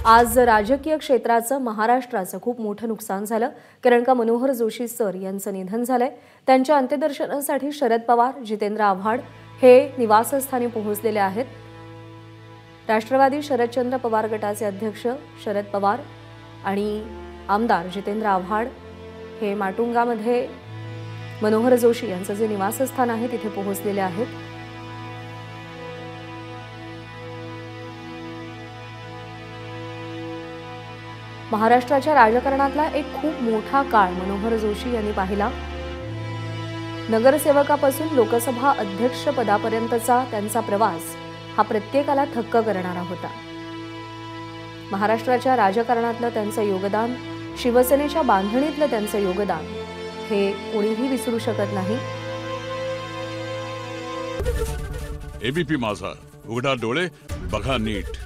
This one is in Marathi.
आज राजकीय क्षेत्राचं महाराष्ट्राचं खूप मोठं नुकसान झालं, कारण का मनोहर जोशी सर यांचं निधन झालंय। त्यांच्या अंत्यदर्शनासाठी शरद पवार, जितेंद्र आव्हाड हे निवासस्थानी पोहोचलेले आहेत। राष्ट्रवादी शरदचंद्र पवार गटाचे अध्यक्ष शरद पवार आणि आमदार जितेंद्र आव्हाड हे माटुंगामध्ये मनोहर जोशी यांचं जे निवासस्थान आहे तिथे पोहोचलेले आहेत। महाराष्ट्राच्या राजकारणातला एक खूप मोठा काळ मनोहर जोशी यांनी पाहिला। नगरसेवकापासून लोकसभा अध्यक्ष पदापर्यंतचा त्यांचा प्रवास हा प्रत्येकाला थक्क करणारा होता। महाराष्ट्राच्या राजकारणातलं त्यांचं योगदान, शिवसेनेच्या बांधणीतलं त्यांचं योगदान हे कोणीही विसरू शकत नाही। एबीपी माझा, उघडा डोळे बघा नीट।